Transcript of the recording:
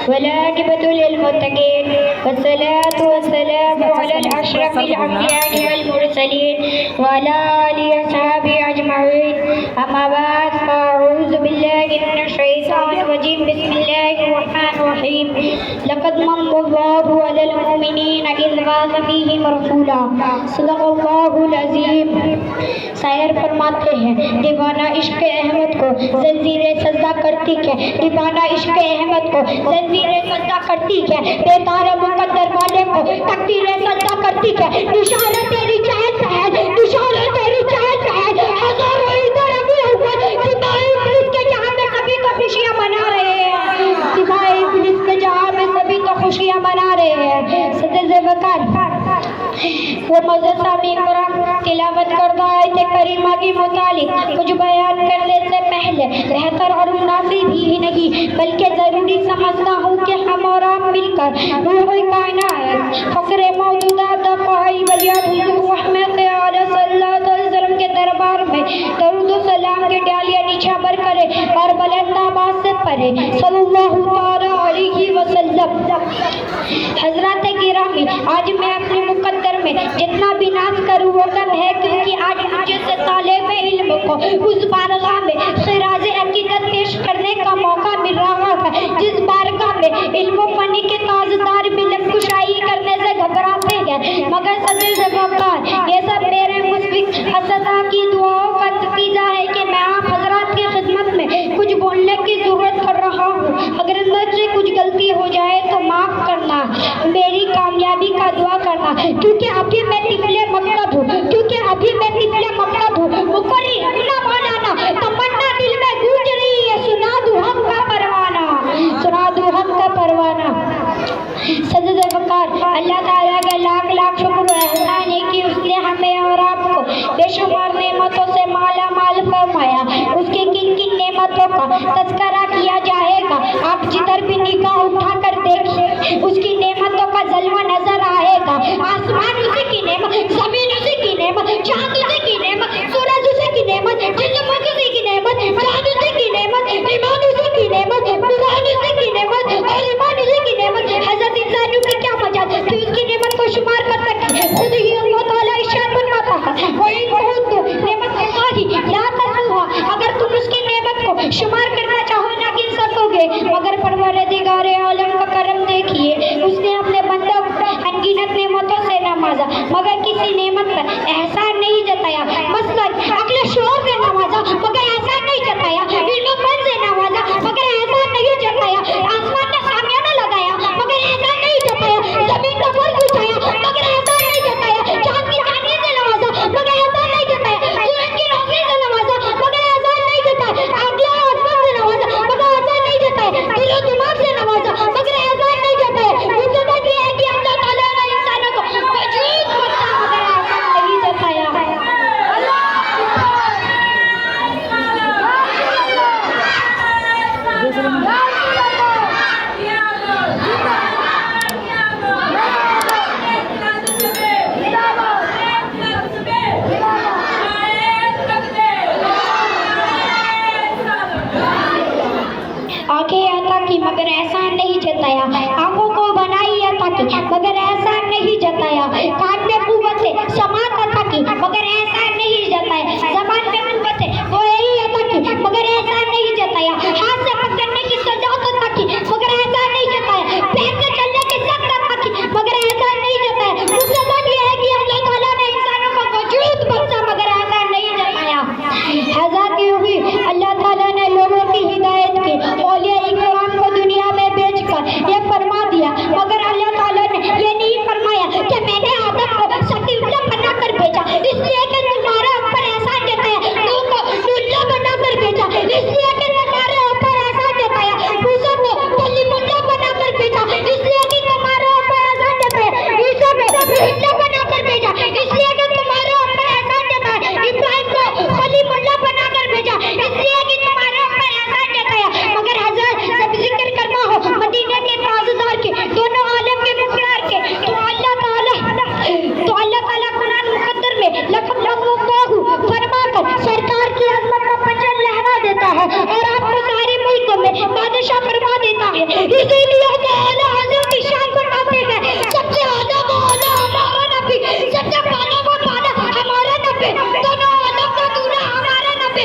والعاقبة للمتقين والصلاة والسلام على الأشرف الأنبياء والمرسلين وعلى آله وصحبه أجمعين أما بعد فأعوذ بالله من الشيطان الرجيم بسم الله الرحمن الرحيم لقد من الله على المؤمنين إذ بعث فيهم رسولا صدق الله العظیم. شاعر فرماتے ہیں دیوانہ عشق احمد کو زنجیر سجدہ کرتی ہے، دیوانہ عشق احمد کو زنجیر سجدہ کرتی ہے، بیدار مقدر والے کو تقدیر سجدہ کرتی ہے. نشانہ تیری چاہت ہے، نشانہ تیری چاہت ہے، ہزاروں ادھر ابھی اوپر سپاہی پولیس کے جہاں میں سبھی تو خوشیاں منا رہے ہیں، سپاہی پولیس کے جہاں میں سبھی تو خوشیاں منا رہے ہیں. صدر وقار وہ معزز سامعین قرآن تلاوت کردہ آیت کریمہ کی متعلق کچھ بیان کرنے سے پہلے بہتر اور مناسب ہی نہیں بلکہ ضروری سمجھتا ہوں کہ ہم اور آپ مل کر روح کائنات فقر موجودات پائی ولیات حضور رحمت علیہ صلی اللہ علیہ وسلم کے دربار میں درود و سلام کے ڈالیاں نیچا بر کرے اور بلند آواز سے پڑھے صلی اللہ علیہ وسلم. حضرات گرامی، آج میں اپنے مقدر میں جتنا بھی ناز کروں وہ کم ہے، کیونکہ آج مجھے سے طالب علم کو اس بارگاہ میں خراج عقیدت پیش کرنے کا موقع مل رہا ہے جس بارگاہ میں علم و فنی کے تاجدار بھی لب کشائی کرنے سے گھبراتے ہیں، مگر صدر سے وقار یہ سب میرے مشفق اساتذہ کی دعاؤں کا نتیجہ ہے کہ میں آپ حضرات کی خدمت میں کچھ بولنے کی ضرورت کر رہا ہوں. اگر مجھ سے کچھ غلطی ہو جائے تو معاف کرنا، میری کامیابی کا دعا کرنا، کیونکہ ابھی میں طفل مقصد ہوں، مقرر اپنا مولانا تمنا دل میں گونج رہی ہے، سنا دوں ہم کا پروانہ. سجدہ وقار اللہ تعالیٰ کا لاکھ لاکھ شکر و احسان ہے کہ اس نے ہمیں اور آپ کو بے شمار نعمتوں سے مالا مال فرمایا. اس کی کن کن نعمتوں کا تذکرہ کیا جائے گا، آپ جدھر بھی نگاہ اٹھا کر دیکھیں اس کی نعمتوں کا جلوہ نظر آئے گا. آسمان اسی کی نعمت، زمین اسی کی نعمت، چاند اسی کی نعمت، سورج اسی کی نعمت، جسم اسی کی نعمت، چاند اسی کی نعمت، ایمان اسی کی نعمت، قرآن اسی کی نعمت اور ایمان اسی کی نعمت. حضرت انسانیوں کی کیا مجال کہ اس کی نعمت کو شمار کر سکے. خود ہی اللہ تعالیٰ ارشاد فرماتا ہے وَإِن تَعُدُّوا نِعْمَتَ اللَّهِ لَا تُحْصُوهَا، اگر تم اس کی نعمت کو شمار کرنا چاہو نہ گن سکو گے. مگر پروردگار عالم کا کرم دیکھیے، اس نے اپنے بندوں کو انگنت نعمتوں سے نوازا مگر کسی نعمت پر احسان نہیں جتایا. مثلاً عقل شعور سے نوازا مگر احسان نہیں جتایا، علم و فن سے نوازا مگر احسان نہیں جتایا، آسمان نے سامیانہ لگایا مگر احسان نہیں جتایا، زمین کا فرق اٹھایا مگر احسان نہیں جتایا، چاند کی چاندنی سے نوازا مگر احسان نہیں جتایا، سورج کی روشنی سے نوازا مگر احسان نہیں جتایا، آگیا اور اسمان سے نوازا مگر احسان نہیں جتایا، دل و دماغ سے نوازا مگر احسان نہیں جتایا. مقصد یہ ہے کہ اللہ تعالیٰ نے انسانوں کو وجود بخشا مگر احسان نہیں جتایا. آنکھیں عطا کی مگر احسان نہیں جتایا، آنکھوں کو بنائی عطا کی مگر احسان نہیں جتایا، کان میں قوت سماعت عطا کی مگر احسان نہیں جتایا، زبان میں قوت گویائی عطا کی مگر احسان نہیں جتایا، ہاتھ سے پکڑنے کی سجاعت عطا کی مگر احسان نہیں جتایا، پیر سے چلنے کی سخت عطا کی مگر احسان نہیں جتایا. مقصد یہ ہے کہ اللہ تعالیٰ نے انسانوں کو وجود بخشا مگر احسان نہیں جتایا. حضرت ہوئی اللہ تعالیٰ نے لوگوں کی ہدایت کی، اولیاء کرام کو دنیا میں بیچ کر یہ فرما